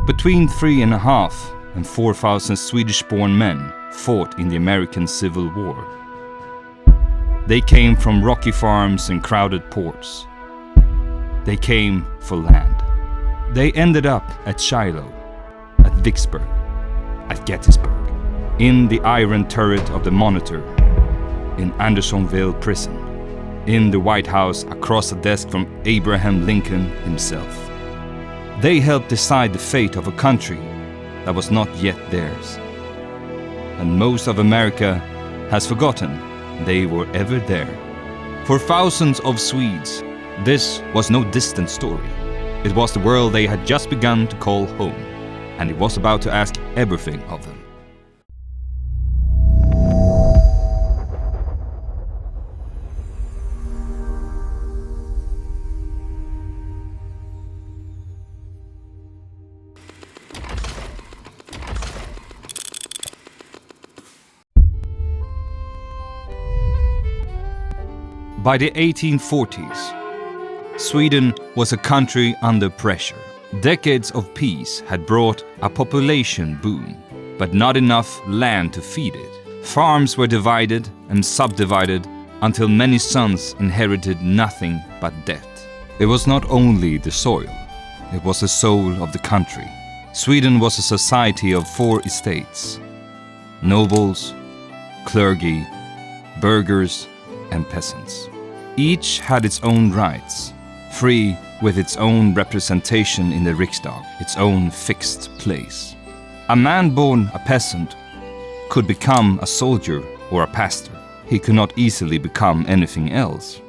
Between 3,500 and 4,000 Swedish-born men fought in the American Civil War. They came from rocky farms and crowded ports. They came for land. They ended up at Shiloh, at Vicksburg, at Gettysburg, in the iron turret of the Monitor, in Andersonville prison, in the White House across a desk from Abraham Lincoln himself. They helped decide the fate of a country that was not yet theirs. And most of America has forgotten they were ever there. For thousands of Swedes, this was no distant story. It was the world they had just begun to call home, and it was about to ask everything of them. By the 1840s, Sweden was a country under pressure. Decades of peace had brought a population boom, but not enough land to feed it. Farms were divided and subdivided until many sons inherited nothing but debt. It was not only the soil, it was the soul of the country. Sweden was a society of 4 estates: nobles, clergy, burghers, and peasants. Each had its own rights, free with its own representation in the Riksdag, its own fixed place. A man born a peasant could become a soldier or a pastor. He could not easily become anything else.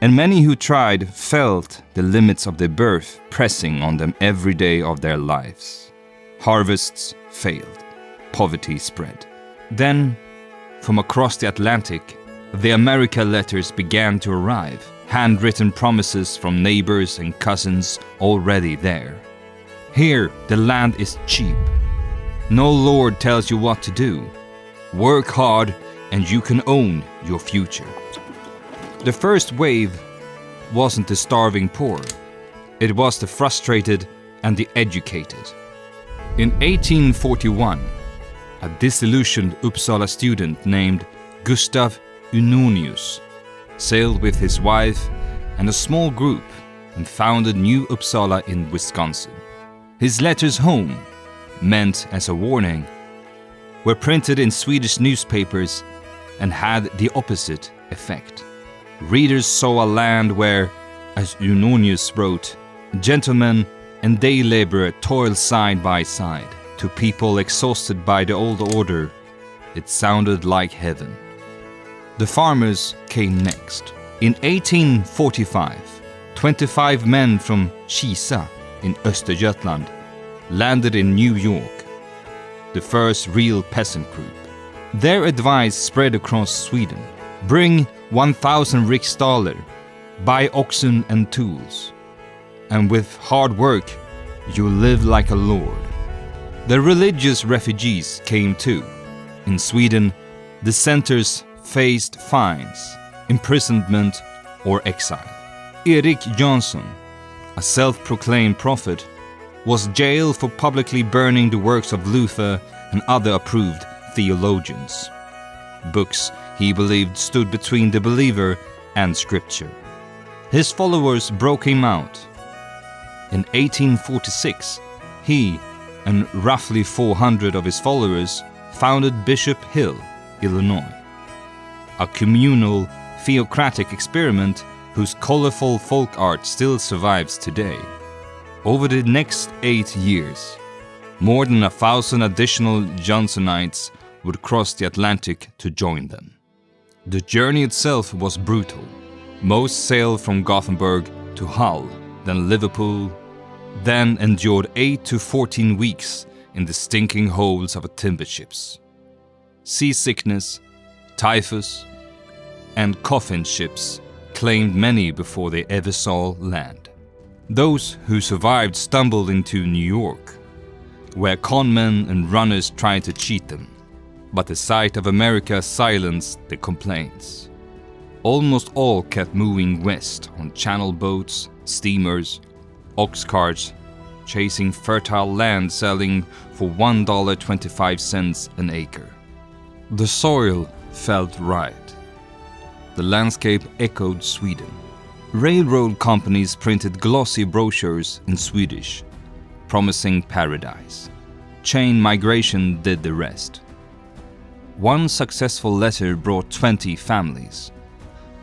And many who tried felt the limits of their birth pressing on them every day of their lives. Harvests failed. Poverty spread. Then, from across the Atlantic, the America letters began to arrive, handwritten promises from neighbors and cousins already there. Here, the land is cheap. No lord tells you what to do. Work hard and you can own your future. The first wave wasn't the starving poor. It was the frustrated and the educated. In 1841, a disillusioned Uppsala student named Gustav Unonius sailed with his wife and a small group and founded New Uppsala in Wisconsin. His letters home, meant as a warning, were printed in Swedish newspapers and had the opposite effect. Readers saw a land where, as Unonius wrote, gentlemen and day laborer toiled side by side. To people exhausted by the old order, it sounded like heaven. The farmers came next. In 1845, 25 men from Kisa in Östergötland landed in New York, the first real peasant group. Their advice spread across Sweden. Bring 1,000 riksdaler, buy oxen and tools, and with hard work, you'll live like a lord. The religious refugees came too. In Sweden, dissenters faced fines, imprisonment, or exile. Erik Jansson, a self-proclaimed prophet, was jailed for publicly burning the works of Luther and other approved theologians. Books he believed stood between the believer and scripture. His followers broke him out. In 1846, he and roughly 400 of his followers founded Bishop Hill, Illinois, a communal, theocratic experiment whose colorful folk art still survives today. Over the next 8 years, more than 1,000 additional Johnsonites would cross the Atlantic to join them. The journey itself was brutal. Most sailed from Gothenburg to Hull, then Liverpool, then endured 8 to 14 weeks in the stinking holds of timber ships. Seasickness, typhus, and coffin ships claimed many before they ever saw land. Those who survived stumbled into New York, where conmen and runners tried to cheat them, but the sight of America silenced the complaints. Almost all kept moving west on channel boats, steamers, ox carts, chasing fertile land selling for $1.25 an acre. The soil felt right. The landscape echoed Sweden. Railroad companies printed glossy brochures in Swedish, promising paradise. Chain migration did the rest. One successful letter brought 20 families.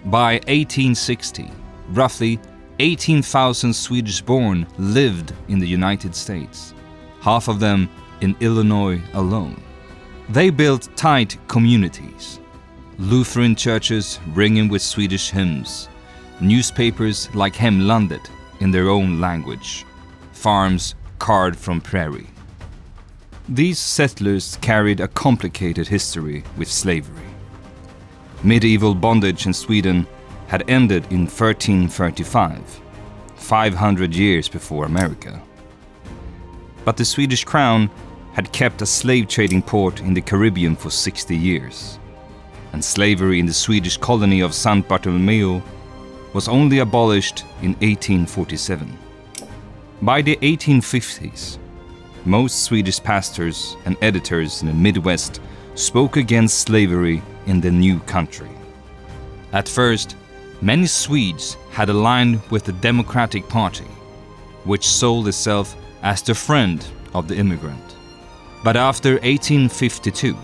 By 1860, roughly 18,000 Swedish-born lived in the United States, half of them in Illinois alone. They built tight communities, Lutheran churches ringing with Swedish hymns, newspapers like Hemlandet in their own language, farms carved from prairie. These settlers carried a complicated history with slavery. Medieval bondage in Sweden had ended in 1335, 500 years before America. But the Swedish crown had kept a slave trading port in the Caribbean for 60 years, and slavery in the Swedish colony of St. Bartolomeo was only abolished in 1847. By the 1850s, most Swedish pastors and editors in the Midwest spoke against slavery in the new country. At first, many Swedes had aligned with the Democratic Party, which sold itself as the friend of the immigrant. But after 1852,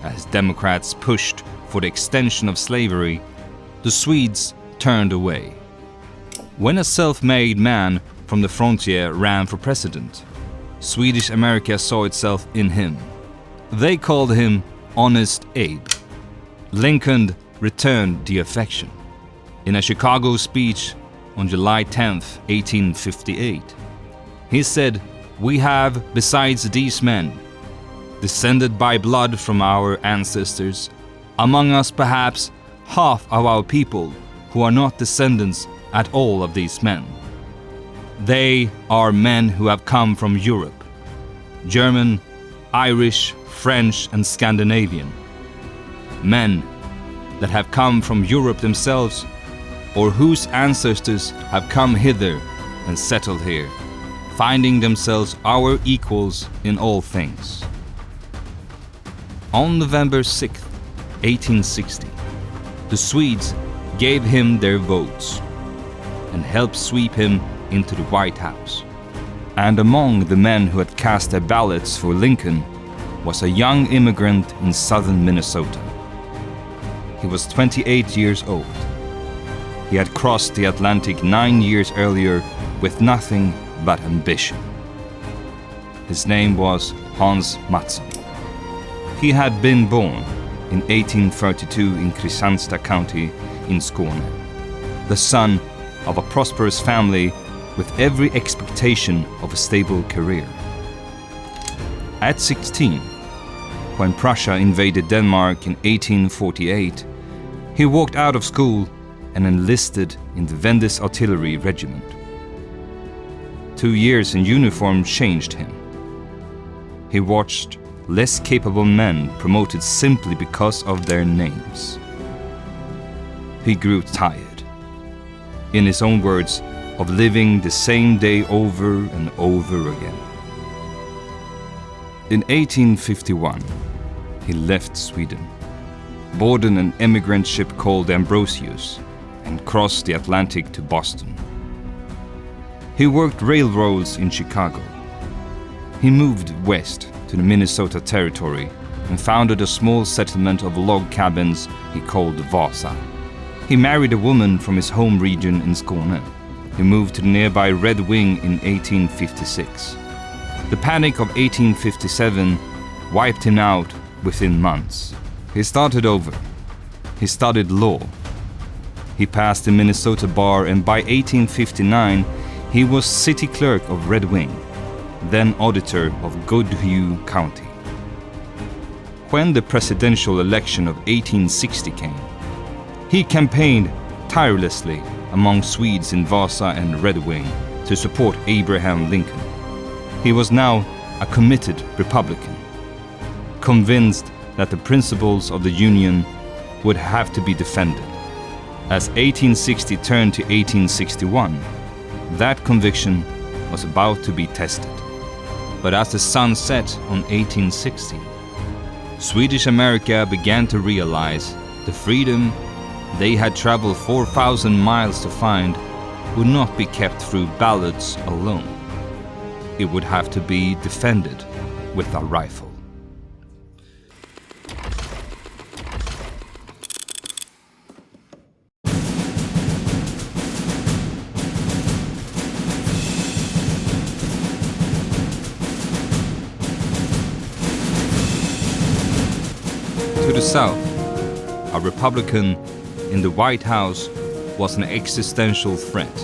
as Democrats pushed for the extension of slavery, the Swedes turned away. When a self-made man from the frontier ran for president, Swedish America saw itself in him. They called him Honest Abe. Lincoln returned the affection. In a Chicago speech on July 10, 1858, he said, "We have, besides these men, descended by blood from our ancestors, among us perhaps half of our people who are not descendants at all of these men. They are men who have come from Europe, German, Irish, French, and Scandinavian. Men that have come from Europe themselves, or whose ancestors have come hither and settled here, finding themselves our equals in all things." On November 6, 1860, the Swedes gave him their votes and helped sweep him into the White House. And among the men who had cast their ballots for Lincoln was a young immigrant in southern Minnesota. He was 28 years old. He had crossed the Atlantic 9 years earlier with nothing but ambition. His name was Hans Mattsson. He had been born in 1832 in Kristianstad County in Skåne, the son of a prosperous family with every expectation of a stable career. At 16, when Prussia invaded Denmark in 1848, he walked out of school and enlisted in the Vendes artillery regiment. 2 years in uniform changed him. He watched less capable men promoted simply because of their names. He grew tired, in his own words, of living the same day over and over again. In 1851, he left Sweden, boarded an emigrant ship called Ambrosius, and crossed the Atlantic to Boston. He worked railroads in Chicago. He moved west to the Minnesota Territory and founded a small settlement of log cabins he called Vasa. He married a woman from his home region in Skåne. He moved to the nearby Red Wing in 1856. The Panic of 1857 wiped him out within months. He started over. He studied law. He passed the Minnesota bar, and by 1859 he was city clerk of Red Wing, then auditor of Goodhue County. When the presidential election of 1860 came, he campaigned tirelessly among Swedes in Vasa and Red Wing to support Abraham Lincoln. He was now a committed Republican, convinced that the principles of the Union would have to be defended. As 1860 turned to 1861, that conviction was about to be tested. But as the sun set on 1860, Swedish America began to realize the freedom they had traveled 4,000 miles to find would not be kept through ballots alone. It would have to be defended with a rifle. To the south, a Republican in the White House was an existential threat.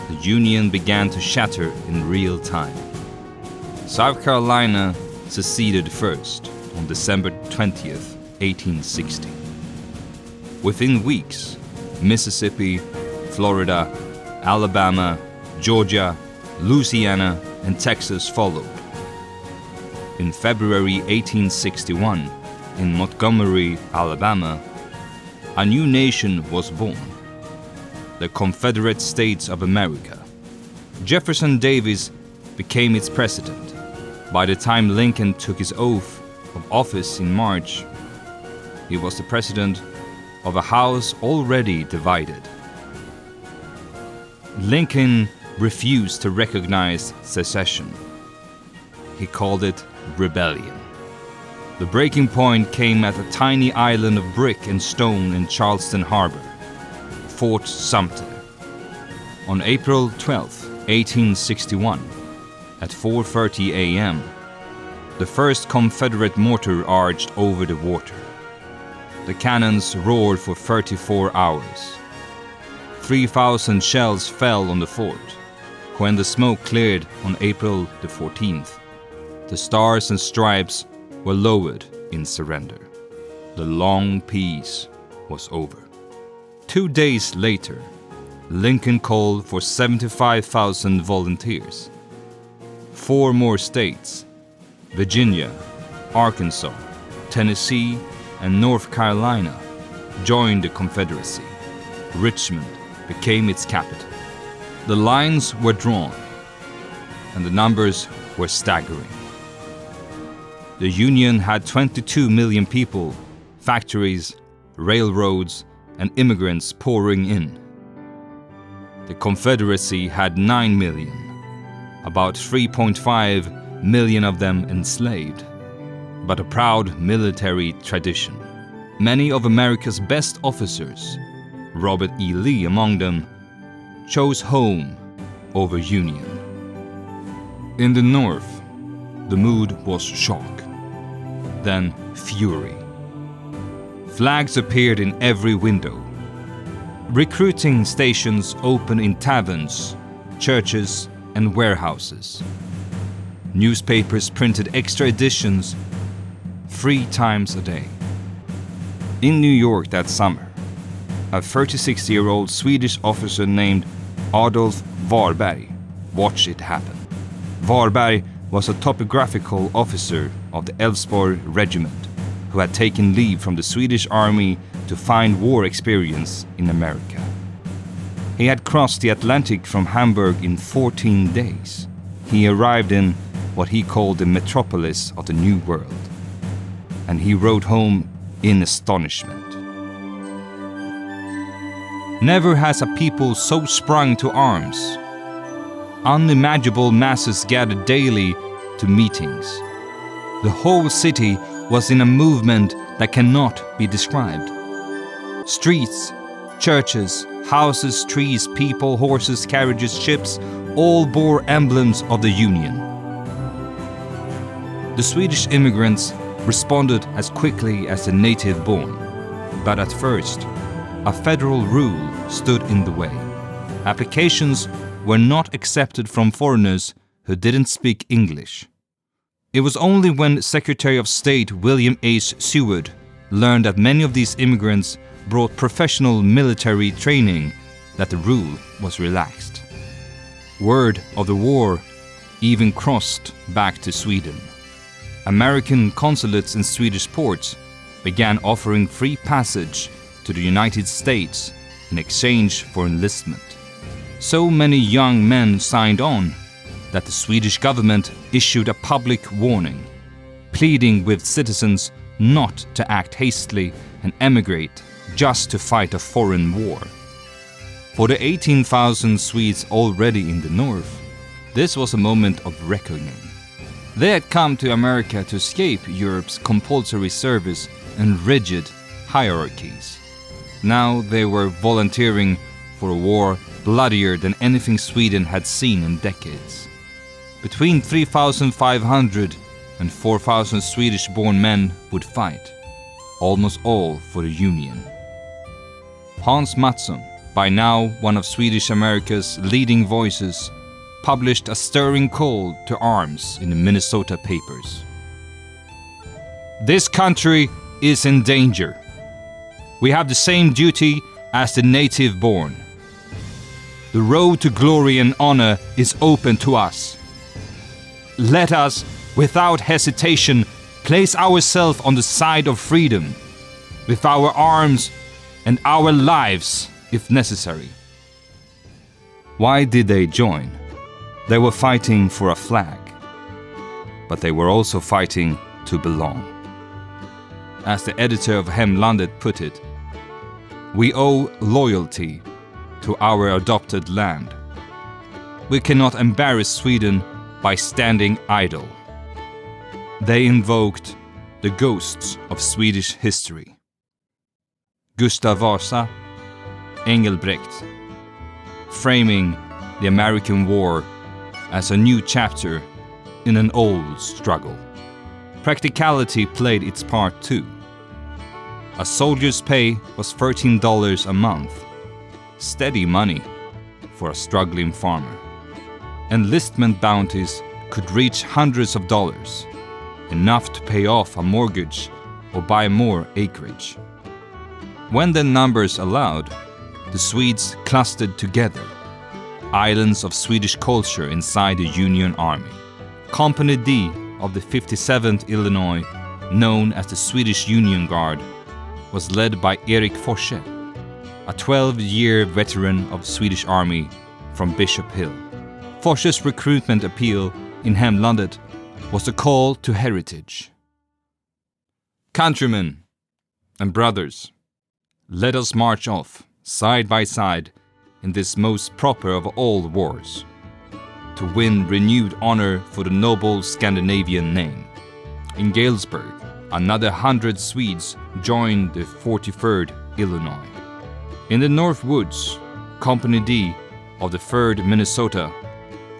The Union began to shatter in real time. South Carolina seceded first on December 20th, 1860. Within weeks, Mississippi, Florida, Alabama, Georgia, Louisiana, and Texas followed. In February 1861, in Montgomery, Alabama, a new nation was born, the Confederate States of America. Jefferson Davis became its president. By the time Lincoln took his oath of office in March, he was the president of a house already divided. Lincoln refused to recognize secession. He called it rebellion. The breaking point came at a tiny island of brick and stone in Charleston Harbor, Fort Sumter. On April 12, 1861, at 4:30 a.m., the first Confederate mortar arched over the water. The cannons roared for 34 hours. 3,000 shells fell on the fort. When the smoke cleared on April the 14th, the stars and stripes were lowered in surrender. The long peace was over. 2 days later, Lincoln called for 75,000 volunteers. 4 more states, Virginia, Arkansas, Tennessee, and North Carolina, joined the Confederacy. Richmond became its capital. The lines were drawn, and the numbers were staggering. The Union had 22 million people, factories, railroads, and immigrants pouring in. The Confederacy had 9 million, about 3.5 million of them enslaved, but a proud military tradition. Many of America's best officers, Robert E. Lee among them, chose home over Union. In the North, the mood was shock, then fury. Flags appeared in every window. Recruiting stations opened in taverns, churches, and warehouses. Newspapers printed extra editions 3 times a day. In New York that summer, a 36-year-old Swedish officer named Adolf Warberg watched it happen. Warberg was a topographical officer of the Älvsborg regiment who had taken leave from the Swedish army to find war experience in America. He had crossed the Atlantic from Hamburg in 14 days. He arrived in what he called the metropolis of the New World, and he wrote home in astonishment. Never has a people so sprung to arms. Unimaginable masses gathered daily to meetings. The whole city was in a movement that cannot be described. Streets, churches, houses, trees, people, horses, carriages, ships, all bore emblems of the Union. The Swedish immigrants responded as quickly as the native born, but at first, a federal rule stood in the way. Applications were not accepted from foreigners who didn't speak English. It was only when Secretary of State William H. Seward learned that many of these immigrants brought professional military training that the rule was relaxed. Word of the war even crossed back to Sweden. American consulates in Swedish ports began offering free passage to the United States in exchange for enlistment. So many young men signed on that the Swedish government issued a public warning, pleading with citizens not to act hastily and emigrate just to fight a foreign war. For the 18,000 Swedes already in the north, this was a moment of reckoning. They had come to America to escape Europe's compulsory service and rigid hierarchies. Now they were volunteering for a war bloodier than anything Sweden had seen in decades. Between 3,500 and 4,000 Swedish-born men would fight, almost all for the Union. Hans Mattsson, by now one of Swedish America's leading voices, published a stirring call to arms in the Minnesota papers. This country is in danger. We have the same duty as the native born. The road to glory and honor is open to us. Let us, without hesitation, place ourselves on the side of freedom, with our arms and our lives, if necessary. Why did they join? They were fighting for a flag, but they were also fighting to belong. As the editor of Hemlandet put it, we owe loyalty to our adopted land. We cannot embarrass Sweden by standing idle. They invoked the ghosts of Swedish history. Gustav Vasa, Engelbrekt, framing the American War as a new chapter in an old struggle. Practicality played its part too. A soldier's pay was $13 a month, steady money for a struggling farmer. Enlistment bounties could reach hundreds of dollars, enough to pay off a mortgage or buy more acreage. When the numbers allowed, the Swedes clustered together, islands of Swedish culture inside the Union Army. Company D of the 57th Illinois, known as the Swedish Union Guard, was led by Erik Forsse, a 12-year veteran of Swedish Army from Bishop Hill. Forsse's recruitment appeal in Hemlandet was a call to heritage. Countrymen and brothers, let us march off, side by side, in this most proper of all wars, to win renewed honor for the noble Scandinavian name. In Galesburg, another 100 Swedes joined the 43rd Illinois. In the North Woods, Company D of the 3rd Minnesota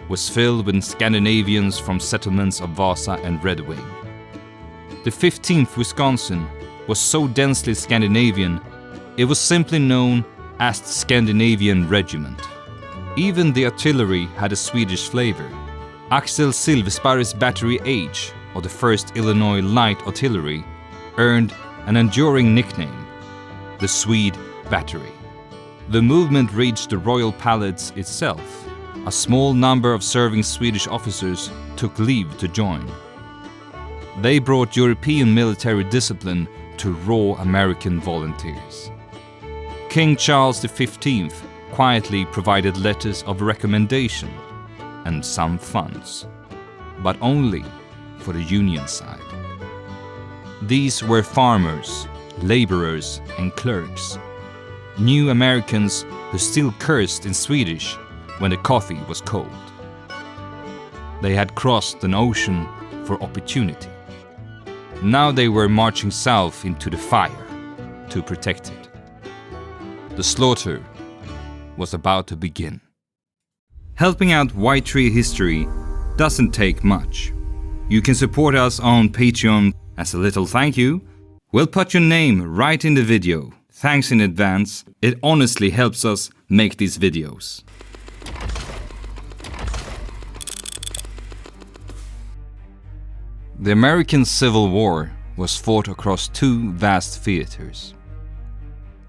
was filled with Scandinavians from settlements of Vasa and Red Wing. The 15th Wisconsin was so densely Scandinavian, it was simply known as the Scandinavian Regiment. Even the artillery had a Swedish flavor. Axel Silversparre's Battery H of the 1st Illinois Light Artillery earned an enduring nickname, the Swede Battery. The movement reached the Royal Palace itself. A small number of serving Swedish officers took leave to join. They brought European military discipline to raw American volunteers. King Charles V quietly provided letters of recommendation and some funds, but only for the Union side. These were farmers, laborers, and clerks, new Americans who still cursed in Swedish when the coffee was cold. They had crossed an ocean for opportunity. Now they were marching south into the fire to protect it. The slaughter was about to begin. Helping out White Tree History doesn't take much. You can support us on Patreon. As a little thank you, we'll put your name right in the video. Thanks in advance. It honestly helps us make these videos. The American Civil War was fought across two vast theaters.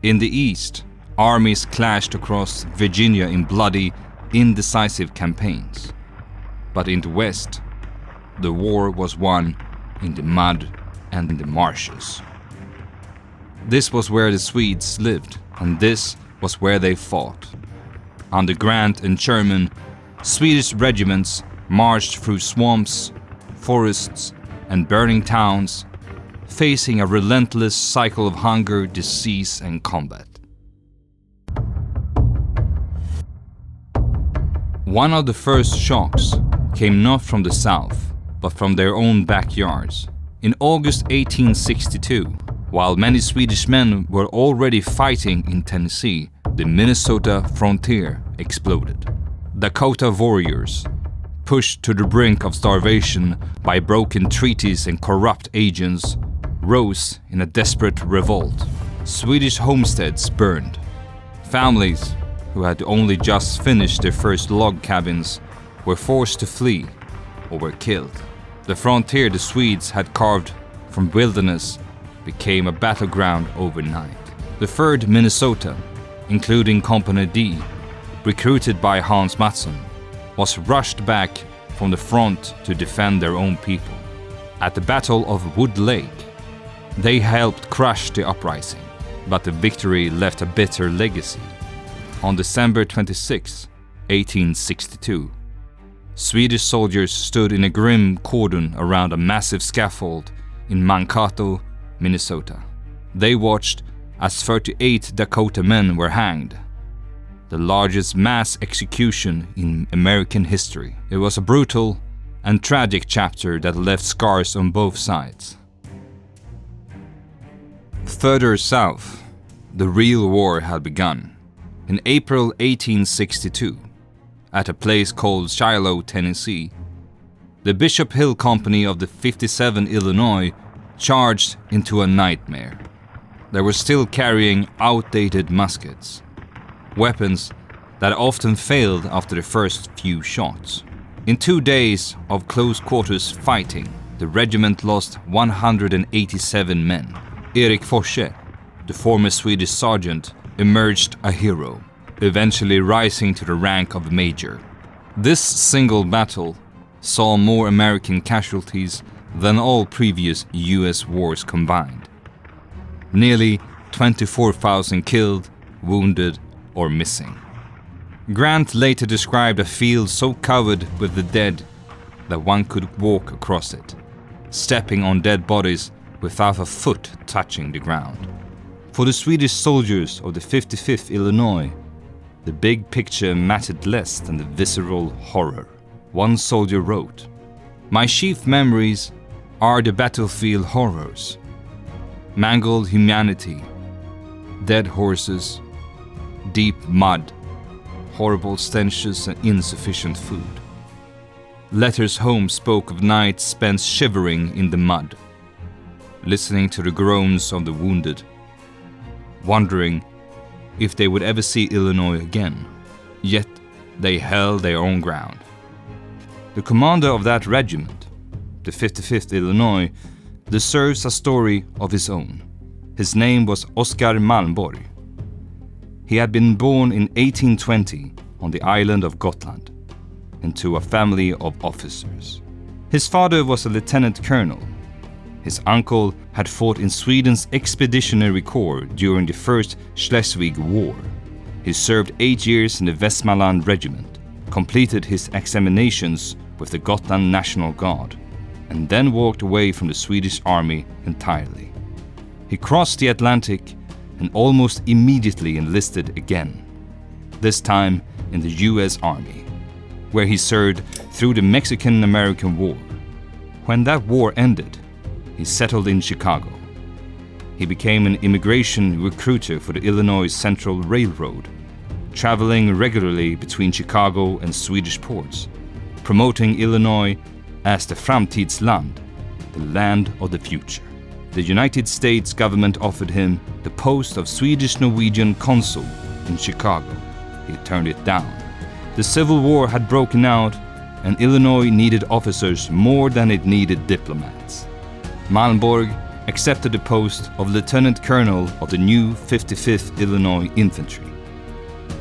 In the east, armies clashed across Virginia in bloody, indecisive campaigns. But in the west, the war was won in the mud and in the marshes. This was where the Swedes lived, and this was where they fought. Under Grant and Sherman, Swedish regiments marched through swamps, forests, and burning towns, facing a relentless cycle of hunger, disease, and combat. One of the first shocks came not from the south, but from their own backyards. In August 1862, while many Swedish men were already fighting in Tennessee, the Minnesota frontier exploded. Dakota warriors, pushed to the brink of starvation by broken treaties and corrupt agents, rose in a desperate revolt. Swedish homesteads burned. Families who had only just finished their first log cabins were forced to flee or were killed. The frontier the Swedes had carved from wilderness became a battleground overnight. The 3rd Minnesota, including Company D, recruited by Hans Mattsson, was rushed back from the front to defend their own people. At the Battle of Wood Lake, they helped crush the uprising, but the victory left a bitter legacy. On December 26, 1862, Swedish soldiers stood in a grim cordon around a massive scaffold in Mankato, Minnesota. They watched as 38 Dakota men were hanged, the largest mass execution in American history. It was a brutal and tragic chapter that left scars on both sides. Further south, the real war had begun. In April 1862, at a place called Shiloh, Tennessee, the Bishop Hill Company of the 57 Illinois charged into a nightmare. They were still carrying outdated muskets, weapons that often failed after the first few shots. In 2 days of close quarters fighting, the regiment lost 187 men. Erik Forsse, the former Swedish sergeant, emerged a hero, eventually rising to the rank of major. This single battle saw more American casualties than all previous US wars combined. Nearly 24,000 killed, wounded, or missing. Grant later described a field so covered with the dead that one could walk across it, stepping on dead bodies without a foot touching the ground. For the Swedish soldiers of the 55th Illinois, the big picture mattered less than the visceral horror. One soldier wrote, "My chief memories are the battlefield horrors. Mangled humanity, dead horses, deep mud, horrible stenches and insufficient food. Letters home spoke of nights spent shivering in the mud, listening to the groans of the wounded, wondering if they would ever see Illinois again, yet they held their own ground." The commander of that regiment, the 55th Illinois, deserves a story of his own. His name was Oskar Malmborg. He had been born in 1820 on the island of Gotland, into a family of officers. His father was a lieutenant colonel. His uncle had fought in Sweden's Expeditionary Corps during the First Schleswig War. He served 8 years in the Westmanland Regiment, completed his examinations with the Gotland National Guard, and then walked away from the Swedish Army entirely. He crossed the Atlantic and almost immediately enlisted again, this time in the US Army, where he served through the Mexican-American War. When that war ended, he settled in Chicago. He became an immigration recruiter for the Illinois Central Railroad, traveling regularly between Chicago and Swedish ports, promoting Illinois as the Framtidsland, the land of the future. The United States government offered him the post of Swedish-Norwegian consul in Chicago. He turned it down. The Civil War had broken out, and Illinois needed officers more than it needed diplomats. Malmborg accepted the post of Lieutenant Colonel of the new 55th Illinois Infantry,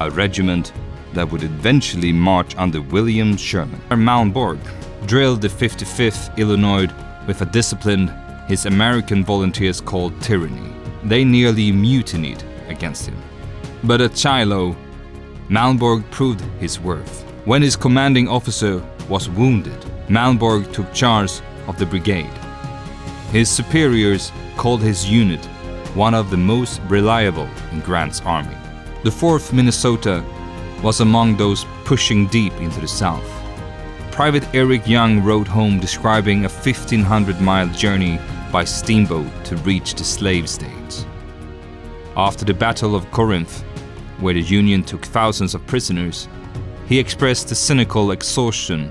a regiment that would eventually march under William Sherman. Malmborg drilled the 55th Illinois with a discipline his American volunteers called tyranny. They nearly mutinied against him. But at Shiloh, Malmborg proved his worth. When his commanding officer was wounded, Malmborg took charge of the brigade. His superiors called his unit one of the most reliable in Grant's army. The 4th Minnesota was among those pushing deep into the south. Private Eric Young wrote home describing a 1,500-mile journey by steamboat to reach the slave states. After the Battle of Corinth, where the Union took thousands of prisoners, he expressed the cynical exhaustion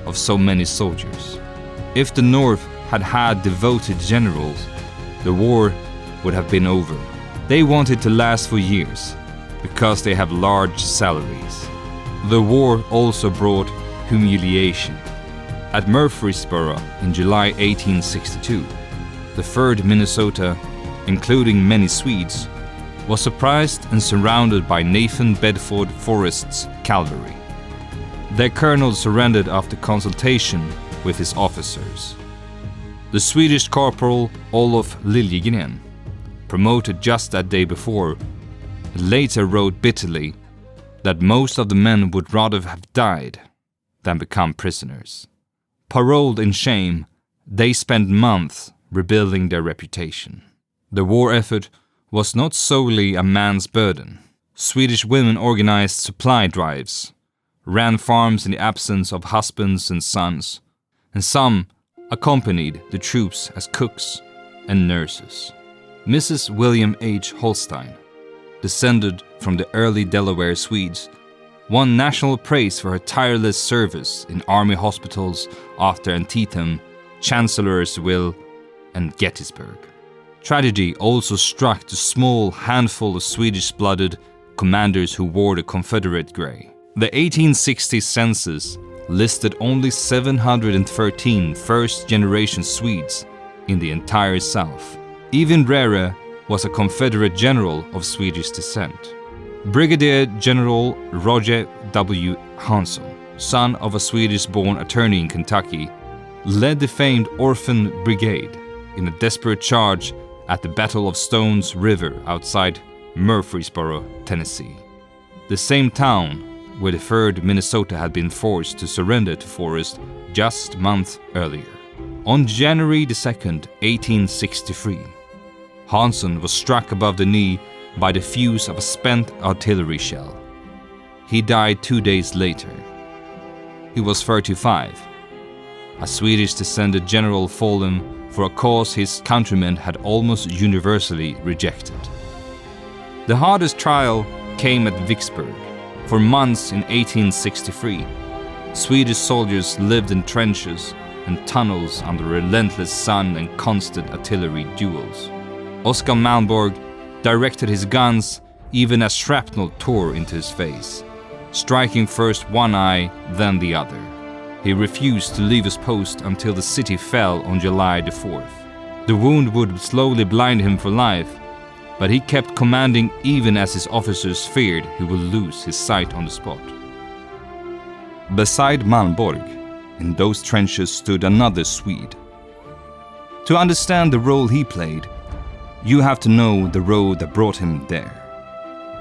of so many soldiers. If the North had had devoted generals, the war would have been over. They wanted to last for years because they have large salaries. The war also brought humiliation. At Murfreesboro in July 1862, the 3rd Minnesota, including many Swedes, was surprised and surrounded by Nathan Bedford Forrest's cavalry. Their colonel surrendered after consultation with his officers. The Swedish corporal Olof Liljegren, promoted just that day before, later wrote bitterly that most of the men would rather have died than become prisoners. Paroled in shame, they spent months rebuilding their reputation. The war effort was not solely a man's burden. Swedish women organized supply drives, ran farms in the absence of husbands and sons, and some accompanied the troops as cooks and nurses. Mrs. William H. Holstein, descended from the early Delaware Swedes, won national praise for her tireless service in army hospitals after Antietam, Chancellorsville, and Gettysburg. Tragedy also struck the small handful of Swedish-blooded commanders who wore the Confederate gray. The 1860 census listed only 713 first-generation Swedes in the entire South. Even rarer was a Confederate general of Swedish descent. Brigadier General Roger W. Hansson, son of a Swedish-born attorney in Kentucky, led the famed Orphan Brigade in a desperate charge at the Battle of Stones River outside Murfreesboro, Tennessee, the same town where the 3rd Minnesota had been forced to surrender to Forrest just months earlier. On January 2nd, 1863, Hansson was struck above the knee by the fuse of a spent artillery shell. He died 2 days later. He was 35. A Swedish-descended general fallen for a cause his countrymen had almost universally rejected. The hardest trial came at Vicksburg. For months in 1863, Swedish soldiers lived in trenches and tunnels under relentless sun and constant artillery duels. Oskar Malmborg directed his guns even as shrapnel tore into his face, striking first one eye, then the other. He refused to leave his post until the city fell on July the 4th. The wound would slowly blind him for life, but he kept commanding even as his officers feared he would lose his sight on the spot. Beside Malmborg, in those trenches stood another Swede. To understand the role he played, you have to know the road that brought him there.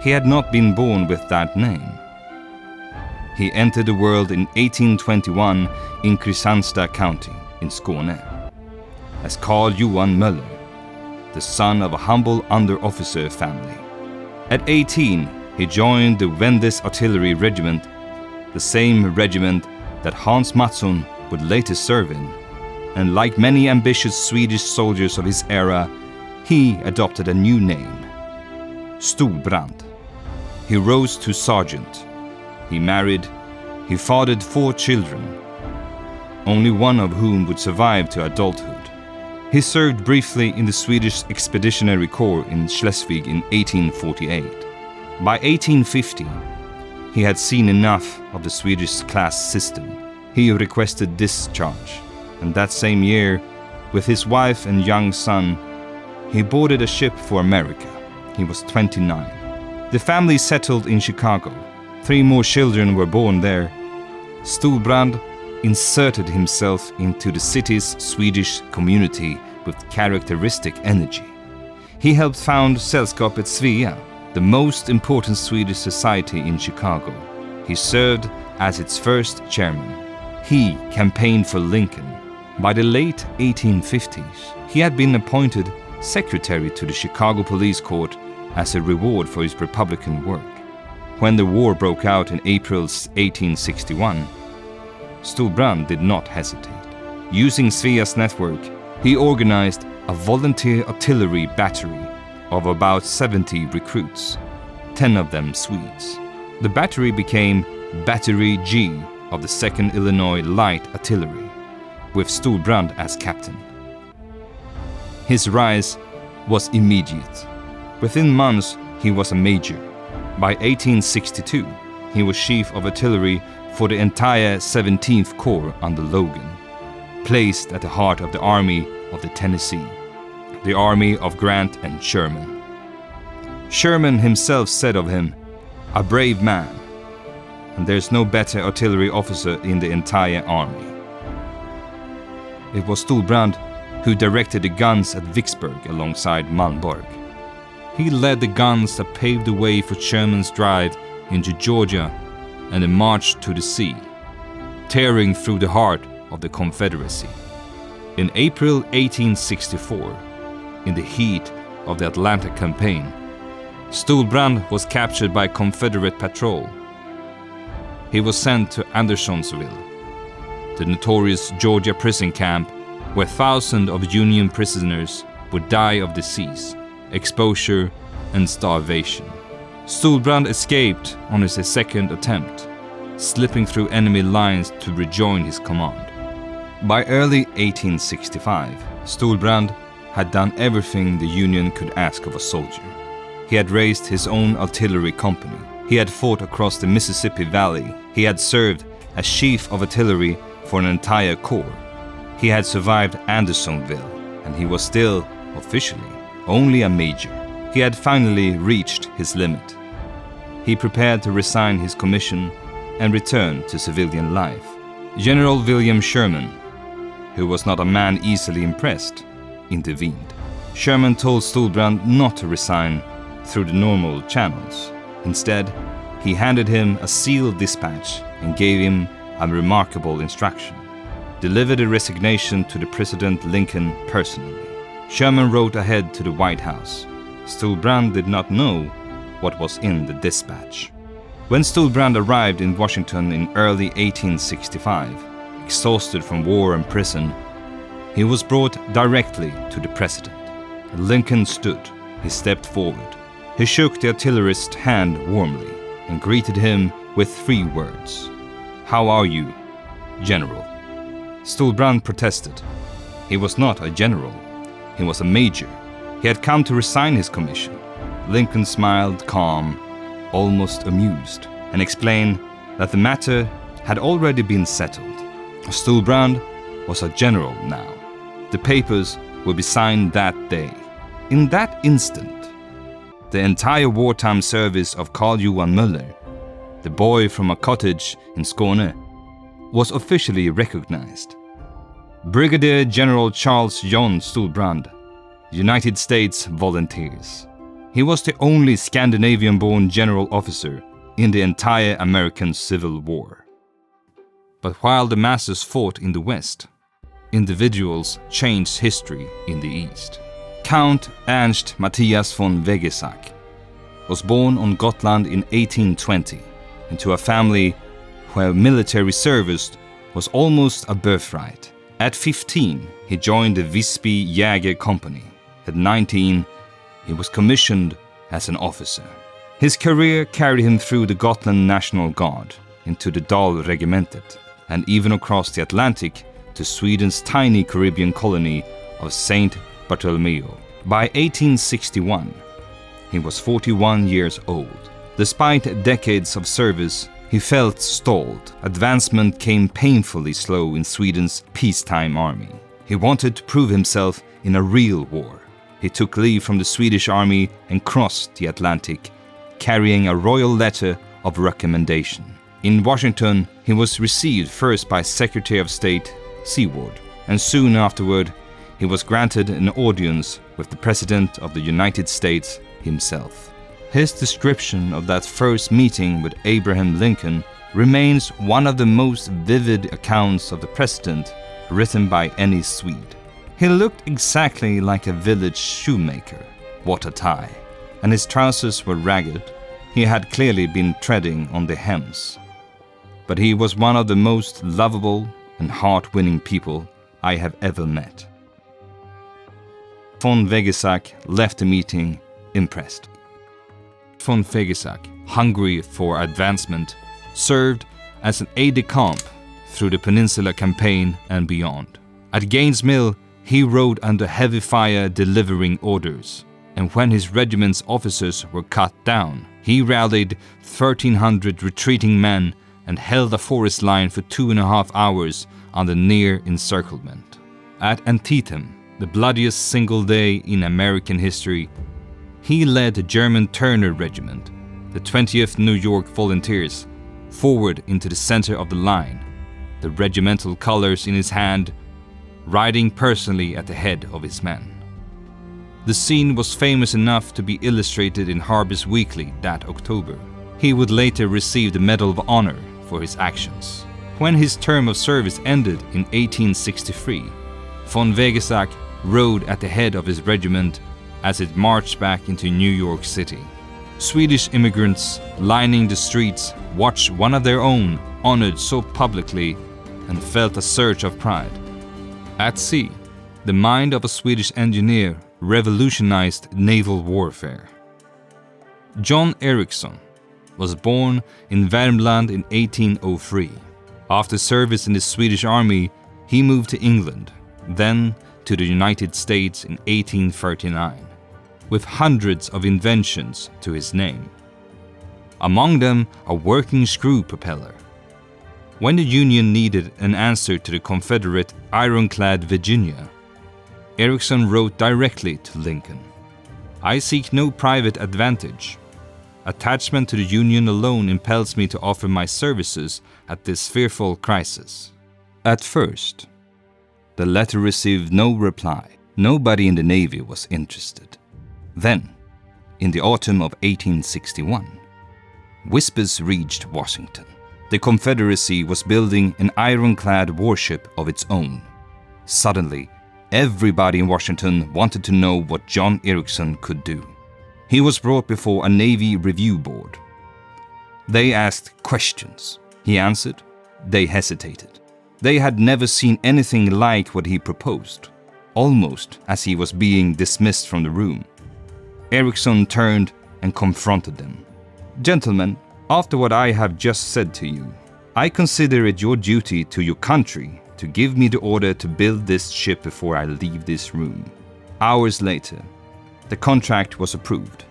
He had not been born with that name. He entered the world in 1821 in Kristianstad County in Skåne as Carl Johan Möller, the son of a humble under-officer family. At 18, he joined the Wendes Artillery Regiment, the same regiment that Hans Mattsson would later serve in, and like many ambitious Swedish soldiers of his era, he adopted a new name, Storbrand. He rose to sergeant. He married. He fathered 4 children, only one of whom would survive to adulthood. He served briefly in the Swedish Expeditionary Corps in Schleswig in 1848. By 1850, he had seen enough of the Swedish class system. He requested discharge, and that same year, with his wife and young son, he boarded a ship for America. He was 29. The family settled in Chicago. 3 more children were born there. Storbrand inserted himself into the city's Swedish community with characteristic energy. He helped found Sällskapet Svea, the most important Swedish society in Chicago. He served as its first chairman. He campaigned for Lincoln. By the late 1850s, he had been appointed secretary to the Chicago Police Court as a reward for his Republican work. When the war broke out in April 1861, Stolbrand did not hesitate. Using Svea's network, he organized a volunteer artillery battery of about 70 recruits, 10 of them Swedes. The battery became Battery G of the 2nd Illinois Light Artillery, with Stolbrand as captain. His rise was immediate. Within months, he was a major. By 1862, he was chief of artillery for the entire 17th Corps under Logan, placed at the heart of the Army of the Tennessee, the army of Grant and Sherman. Sherman himself said of him, "A brave man, and there's no better artillery officer in the entire army." It was Stolbrand who directed the guns at Vicksburg alongside Malmborg. He led the guns that paved the way for Sherman's drive into Georgia and the march to the sea, tearing through the heart of the Confederacy. In April 1864, in the heat of the Atlanta campaign, Stolbrand was captured by Confederate patrol. He was sent to Andersonsville, the notorious Georgia prison camp where thousands of Union prisoners would die of disease, exposure, and starvation. Stolbrand escaped on his second attempt, slipping through enemy lines to rejoin his command. By early 1865, Stolbrand had done everything the Union could ask of a soldier. He had raised his own artillery company. He had fought across the Mississippi Valley. He had served as chief of artillery for an entire corps. He had survived Andersonville, and he was still, officially, only a major. He had finally reached his limit. He prepared to resign his commission and return to civilian life. General William Sherman, who was not a man easily impressed, intervened. Sherman told Stolbrand not to resign through the normal channels. Instead, he handed him a sealed dispatch and gave him a remarkable instruction: deliver the resignation to the President Lincoln personally. Sherman rode ahead to the White House. Stolbrand did not know what was in the dispatch. When Stolbrand arrived in Washington in early 1865, exhausted from war and prison, he was brought directly to the President. Lincoln stood. He stepped forward. He shook the artillerist's hand warmly and greeted him with 3 words. "How are you, General?" Stolbrand protested. He was not a general. He was a major. He had come to resign his commission. Lincoln smiled, calm, almost amused, and explained that the matter had already been settled. Stolbrand was a general now. The papers would be signed that day. In that instant, the entire wartime service of Carl Johan Möller, the boy from a cottage in Skåne, was officially recognized. Brigadier General Charles John Stolbrand, United States Volunteers. He was the only Scandinavian-born general officer in the entire American Civil War. But while the masses fought in the West, individuals changed history in the East. Count Ernst Matthias von Wegesack was born on Gotland in 1820 into a family where military service was almost a birthright. At 15, he joined the Visby Jäger Company. At 19, he was commissioned as an officer. His career carried him through the Gotland National Guard, into the Dal Regimentet, and even across the Atlantic to Sweden's tiny Caribbean colony of St. Bartholomew. By 1861, he was 41 years old. Despite decades of service, he felt stalled. Advancement came painfully slow in Sweden's peacetime army. He wanted to prove himself in a real war. He took leave from the Swedish army and crossed the Atlantic, carrying a royal letter of recommendation. In Washington, he was received first by Secretary of State Seward, and soon afterward, he was granted an audience with the President of the United States himself. His description of that first meeting with Abraham Lincoln remains one of the most vivid accounts of the president written by any Swede. He looked exactly like a village shoemaker. What a tie! And his trousers were ragged. He had clearly been treading on the hems. But he was one of the most lovable and heart-winning people I have ever met. Von Wegesack left the meeting impressed. Von Wegesack, hungry for advancement, served as an aide-de-camp through the Peninsula Campaign and beyond. At Gaines' Mill, he rode under heavy fire delivering orders, and when his regiment's officers were cut down, he rallied 1,300 retreating men and held a forest line for 2.5 hours under near encirclement. At Antietam, the bloodiest single day in American history, he led the German Turner Regiment, the 20th New York Volunteers, forward into the center of the line, the regimental colors in his hand, riding personally at the head of his men. The scene was famous enough to be illustrated in Harper's Weekly that October. He would later receive the Medal of Honor for his actions. When his term of service ended in 1863, von Wegesack rode at the head of his regiment as it marched back into New York City. Swedish immigrants lining the streets watched one of their own honored so publicly and felt a surge of pride. At sea, the mind of a Swedish engineer revolutionized naval warfare. John Ericsson was born in Värmland in 1803. After service in the Swedish army, he moved to England, then to the United States in 1839, with hundreds of inventions to his name. Among them, a working screw propeller. When the Union needed an answer to the Confederate ironclad Virginia, Ericsson wrote directly to Lincoln, "I seek no private advantage. Attachment to the Union alone impels me to offer my services at this fearful crisis." At first, the letter received no reply. Nobody in the Navy was interested. Then, in the autumn of 1861, whispers reached Washington. The Confederacy was building an ironclad warship of its own. Suddenly, everybody in Washington wanted to know what John Ericsson could do. He was brought before a Navy review board. They asked questions. He answered. They hesitated. They had never seen anything like what he proposed, almost as he was being dismissed from the room. Ericsson turned and confronted them. "Gentlemen, after what I have just said to you, I consider it your duty to your country to give me the order to build this ship before I leave this room." Hours later, the contract was approved.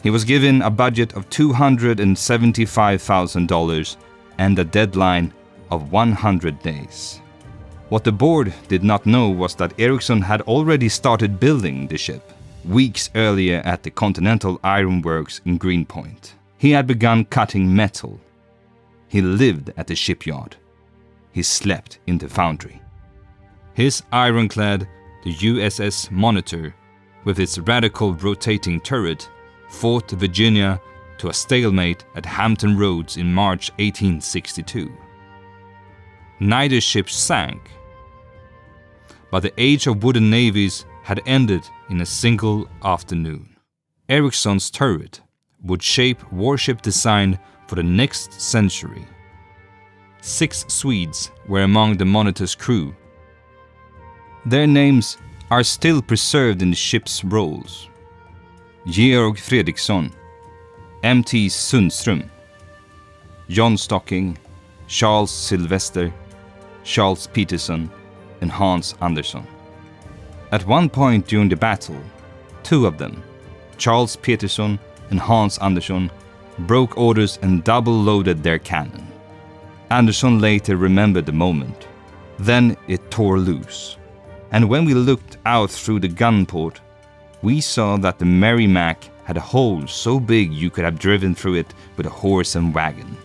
He was given a budget of $275,000 and a deadline of 100 days. What the board did not know was that Ericsson had already started building the ship weeks earlier at the Continental Iron Works in Greenpoint. He had begun cutting metal. He lived at the shipyard. He slept in the foundry. His ironclad, the USS Monitor, with its radical rotating turret, fought the Virginia to a stalemate at Hampton Roads in March 1862. Neither ship sank, but the age of wooden navies had ended in a single afternoon. Ericsson's turret would shape warship design for the next century. 6 Swedes were among the Monitor's crew. Their names are still preserved in the ship's rolls. Georg Fredriksson, M.T. Sundström, John Stocking, Charles Sylvester, Charles Peterson, and Hans Andersson. At one point during the battle, 2 of them, Charles Peterson and Hans Andersson, broke orders and double-loaded their cannon. Andersson later remembered the moment. Then it tore loose, and when we looked out through the gun port, we saw that the Merrimac had a hole so big you could have driven through it with a horse and wagon.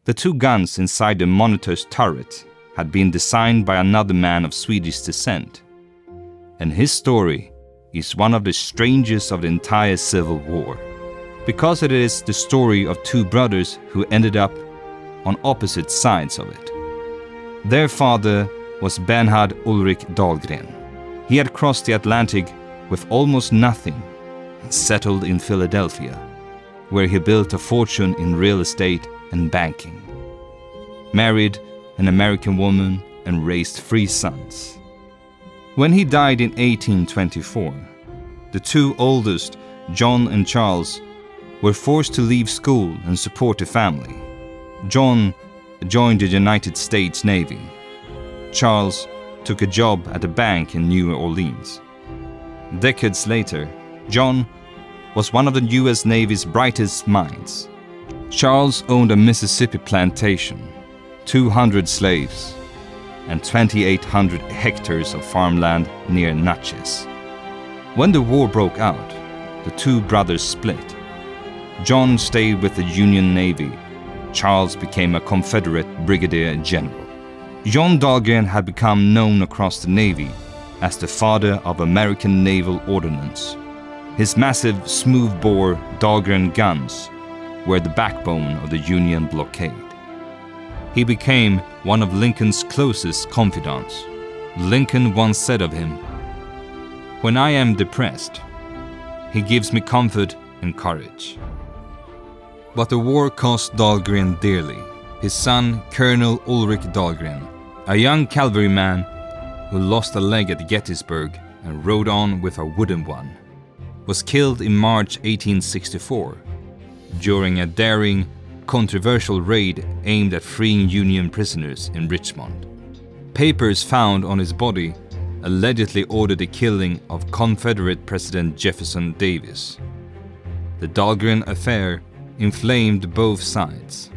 The 2 guns inside the Monitor's turret had been designed by another man of Swedish descent, and his story is one of the strangest of the entire Civil War. because it is the story of two brothers who ended up on opposite sides of it. Their father was Bernhard Ulrich Dahlgren. He had crossed the Atlantic with almost nothing and settled in Philadelphia, where he built a fortune in real estate and banking. Married an American woman and raised 3 sons. When he died in 1824, the 2 oldest, John and Charles, were forced to leave school and support the family. John joined the United States Navy. Charles took a job at a bank in New Orleans. Decades later, John was one of the US Navy's brightest minds. Charles owned a Mississippi plantation, 200 slaves, and 2,800 hectares of farmland near Natchez. When the war broke out, the 2 brothers split. John stayed with the Union Navy. Charles became a Confederate brigadier general. John Dahlgren had become known across the Navy as the father of American naval ordnance. His massive smoothbore Dahlgren guns were the backbone of the Union blockade. He became one of Lincoln's closest confidants. Lincoln once said of him, "When I am depressed, he gives me comfort and courage." But the war cost Dahlgren dearly. His son, Colonel Ulrich Dahlgren, a young cavalryman who lost a leg at Gettysburg and rode on with a wooden one, was killed in March 1864 during a daring, controversial raid aimed at freeing Union prisoners in Richmond. Papers found on his body allegedly ordered the killing of Confederate President Jefferson Davis. The Dahlgren affair inflamed both sides.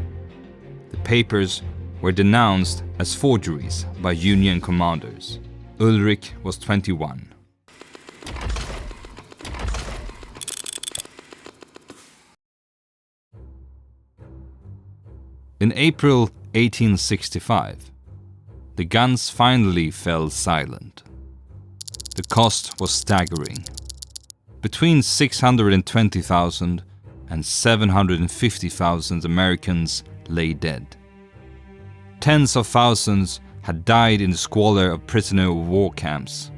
The papers were denounced as forgeries by Union commanders. Ulrich was 21. In April 1865, the guns finally fell silent. The cost was staggering. Between 620,000 and 750,000 Americans lay dead. Tens of thousands had died in the squalor of prisoner of war camps.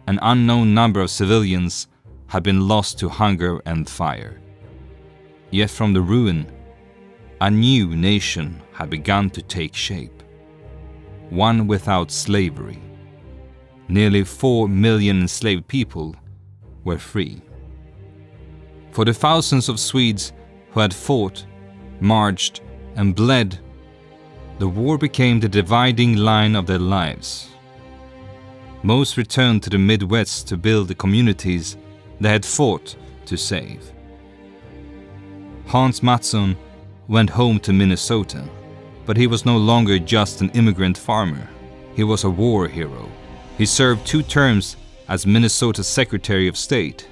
An unknown number of civilians had been lost to hunger and fire. Yet from the ruin, a new nation had begun to take shape. One without slavery. Nearly 4 million enslaved people were free. For the thousands of Swedes who had fought, marched, and bled, the war became the dividing line of their lives. Most returned to the Midwest to build the communities they had fought to save. Hans Mattsson went home to Minnesota, but he was no longer just an immigrant farmer. He was a war hero. He served 2 terms as Minnesota's Secretary of State,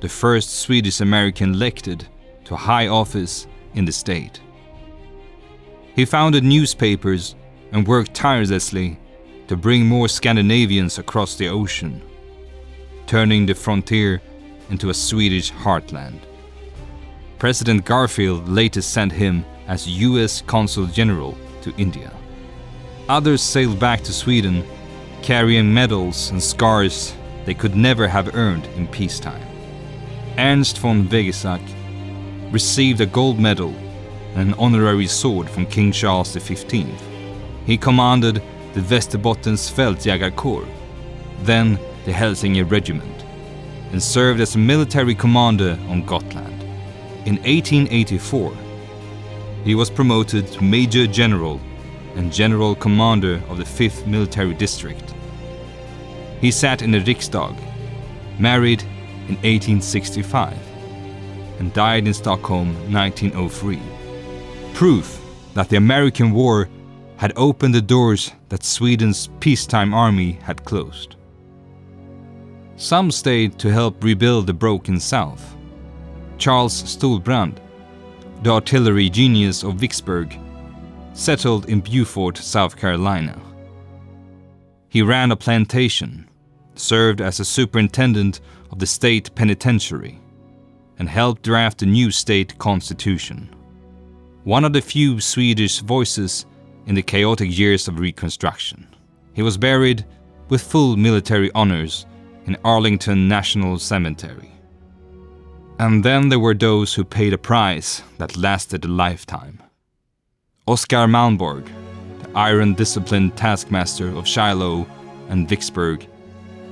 the first Swedish American elected to high office in the state. He founded newspapers and worked tirelessly to bring more Scandinavians across the ocean, turning the frontier into a Swedish heartland. President Garfield later sent him as US Consul General to India. Others sailed back to Sweden, carrying medals and scars they could never have earned in peacetime. Ernst von Wegesack received a gold medal and an honorary sword from King Charles V. He commanded the Västerbottens Fältjägarkår, then the Hälsinge Regiment, and served as a military commander on Gotland. In 1884, he was promoted to Major General and General Commander of the 5th Military District. He sat in the Riksdag, married in 1865, and died in Stockholm 1903. Proof that the American war had opened the doors that Sweden's peacetime army had closed. Some stayed to help rebuild the broken South. Charles Stolbrand, the artillery genius of Vicksburg, settled in Beaufort, South Carolina. He ran a plantation, served as a superintendent of the state penitentiary, and helped draft a new state constitution. One of the few Swedish voices in the chaotic years of Reconstruction. He was buried with full military honors in Arlington National Cemetery. And then there were those who paid a price that lasted a lifetime. Oskar Malmborg, the iron-disciplined taskmaster of Shiloh and Vicksburg,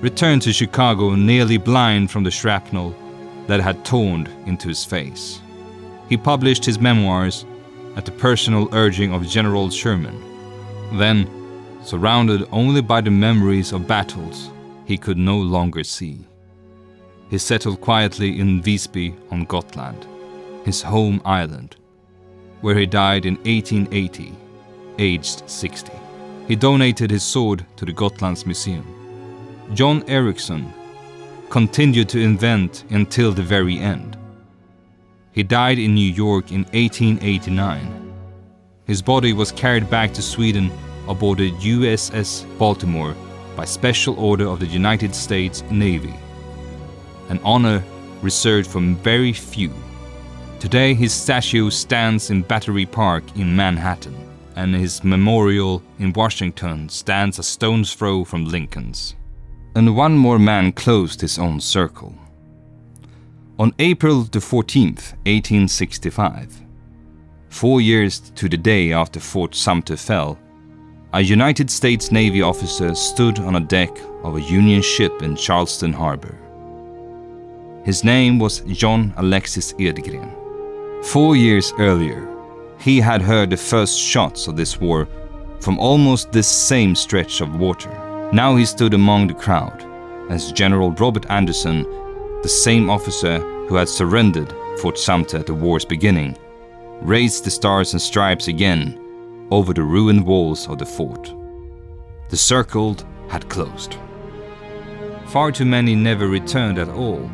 returned to Chicago nearly blind from the shrapnel that had torn into his face. He published his memoirs at the personal urging of General Sherman. Then, surrounded only by the memories of battles he could no longer see, he settled quietly in Visby on Gotland, his home island, where he died in 1880, aged 60. He donated his sword to the Gotlands Museum. John Ericsson continued to invent until the very end. He died in New York in 1889. His body was carried back to Sweden aboard the USS Baltimore by special order of the United States Navy, an honor reserved for very few. Today his statue stands in Battery Park in Manhattan, and his memorial in Washington stands a stone's throw from Lincoln's. And one more man closed his own circle. On April the 14th, 1865, 4 years to the day after Fort Sumter fell, a United States Navy officer stood on a deck of a Union ship in Charleston Harbor. His name was John Alexis Edgren. 4 years earlier, he had heard the first shots of this war from almost this same stretch of water. Now he stood among the crowd as General Robert Anderson, the same officer who had surrendered Fort Sumter at the war's beginning, raised the stars and stripes again over the ruined walls of the fort. The circle had closed. Far too many never returned at all.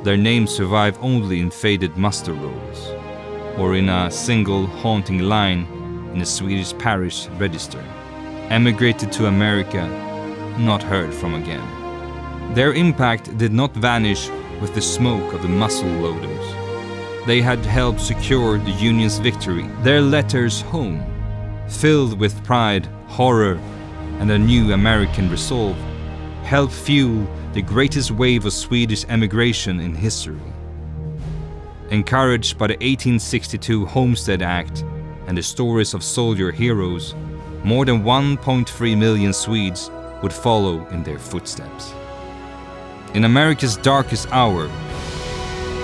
Their names survive only in faded muster rolls, or in a single haunting line in the Swedish parish register. Emigrated to America, not heard from again. Their impact did not vanish with the smoke of the muzzle loaders. They had helped secure the Union's victory. Their letters home, filled with pride, horror, and a new American resolve, helped fuel the greatest wave of Swedish emigration in history. Encouraged by the 1862 Homestead Act and the stories of soldier heroes, more than 1.3 million Swedes would follow in their footsteps. In America's darkest hour,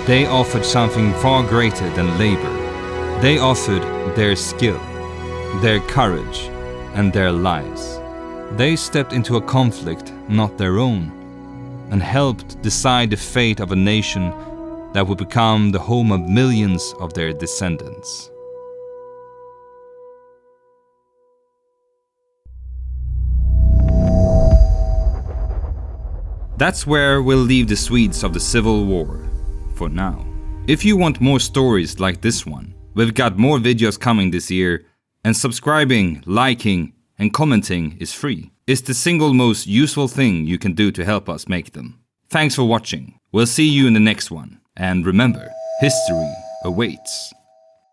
they offered something far greater than labor. They offered their skill, their courage, and their lives. They stepped into a conflict not their own, and helped decide the fate of a nation that would become the home of millions of their descendants. That's where we'll leave the Swedes of the Civil War, for now. If you want more stories like this one, we've got more videos coming this year, and subscribing, liking, and commenting is free. It's the single most useful thing you can do to help us make them. Thanks for watching. We'll see you in the next one. And remember, history awaits.